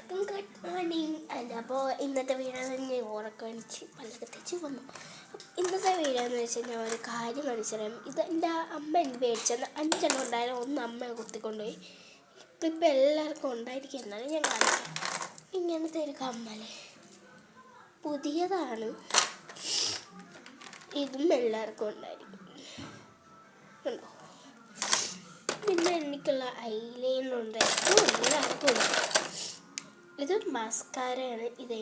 എല്ലാവർക്കും good morning. അപ്പോൾ ഇന്നത്തെ വീഡിയോ തന്നെ ഉറക്കം അടിച്ച് പല്ലൊക്കെ തെച്ച് വന്നു. ഇന്നത്തെ വീഡിയോ എന്ന് വെച്ചാൽ ഞാൻ ഒരു കാര്യം കാണിച്ചുതരാം. ഇത് എൻ്റെ അമ്മ എനിക്ക് മേടിച്ചത് 5 ഉണ്ടായാലും ഒന്ന് അമ്മ കുത്തിക്കൊണ്ടുപോയി. ഇപ്പം എല്ലാവർക്കും ഉണ്ടായിരിക്കും, എന്നാലും ഞാൻ കാണിക്കാം. ഇങ്ങനത്തെ ഒരു കമ്മല് പുതിയതാണ്, ഇതും എല്ലാവർക്കും ഉണ്ടായിരിക്കും. ഉണ്ടോ? പിന്നെ എനിക്കുള്ള ഐലൈനറുണ്ട്, എല്ലാവർക്കും ഉണ്ട്. ഇത് മസ്കാരയാണ്. ഇത്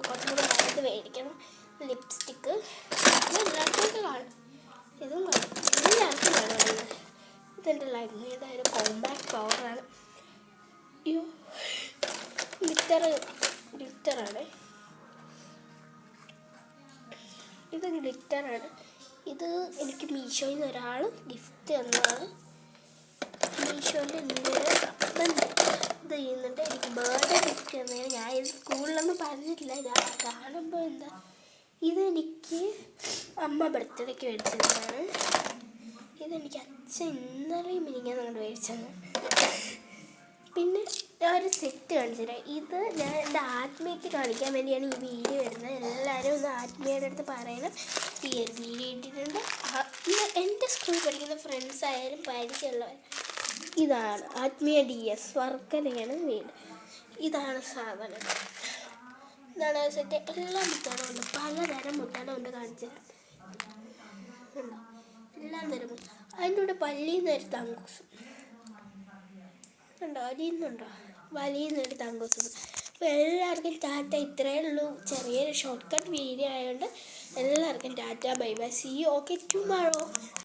കുറച്ചും കൂടെ വലുത് മേടിക്കണം. ലിപ്സ്റ്റിക്ക് എല്ലാവർക്കും കാണും, ഇതും കാണും, എല്ലാവർക്കും കാണും. ഇതെൻ്റെ ലൈനയുടെ ഒരു കോമ്പാക്ട് പവറാണ്. അയ്യോ, ഗ്ലിറ്ററാണ്. ഇത് ഗ്ലിറ്ററാണ്. ഇത് എനിക്ക് മീഷോയിൽ നിന്ന് ഒരാൾ ഗിഫ്റ്റ് തന്നതാണ്. മീഷോയിൽ എന്തൊരു ഇത് ചെയ്യുന്നുണ്ട്. എനിക്ക് ബർത്ത്ഡേ ഗിഫ്റ്റ് തന്നതാണ്. ഞാൻ ഇത് സ്കൂളിലൊന്നും പറഞ്ഞിട്ടില്ല. ഞാൻ കാണുമ്പോൾ എന്താ, ഇതെനിക്ക് അമ്മ ബർത്ത്ഡേക്ക് മേടിച്ചതാണ്. ഇതെനിക്ക് അച്ഛൻ ഇന്നലെയും മിനിങ്ങാന്ന് മേടിച്ചത്. പിന്നെ ഞാൻ ഒരു സെറ്റ് കാണിച്ചു തരാം. ഇത് ഞാൻ എൻ്റെ ആത്മീയക്ക് കാണിക്കാൻ വേണ്ടിയാണ് ഈ വീഡിയോ വരുന്നത്. എല്ലാവരും ഒന്ന് ആത്മീയയുടെ അടുത്ത് പറയണം ഈ ഒരു വീഡിയോ ഇട്ടിട്ടുണ്ട്. എൻ്റെ സ്കൂളിൽ പഠിക്കുന്ന ഫ്രണ്ട്സ് ആയാലും പരിചയമുള്ളവർ. ഇതാണ് ആത്മീയ DS വർക്കലയാണ് വീട്. ഇതാണ് സാധനം. ഇതാണ് സെറ്റ്. എല്ലാ മുത്താടും ഉണ്ട്, പലതരം മുത്താടും ഉണ്ട്. കാണിച്ചത് ഉണ്ടോ? എല്ലാം തരം. അതിൻ്റെ കൂടെ പല്ലിന്നൊരു തങ്കൂസും ഉണ്ടോ? അരിയുന്നുണ്ടോ? വലിയുന്നൊരു തങ്കൂസും. അപ്പോൾ എല്ലാവർക്കും ടാറ്റ. ഇത്രയേ ഉള്ളൂ, ചെറിയൊരു ഷോർട്ട് കട്ട് വീഡിയോ ആയതുകൊണ്ട് എല്ലാവർക്കും tata, bye bye, see you. Okay, tomorrow.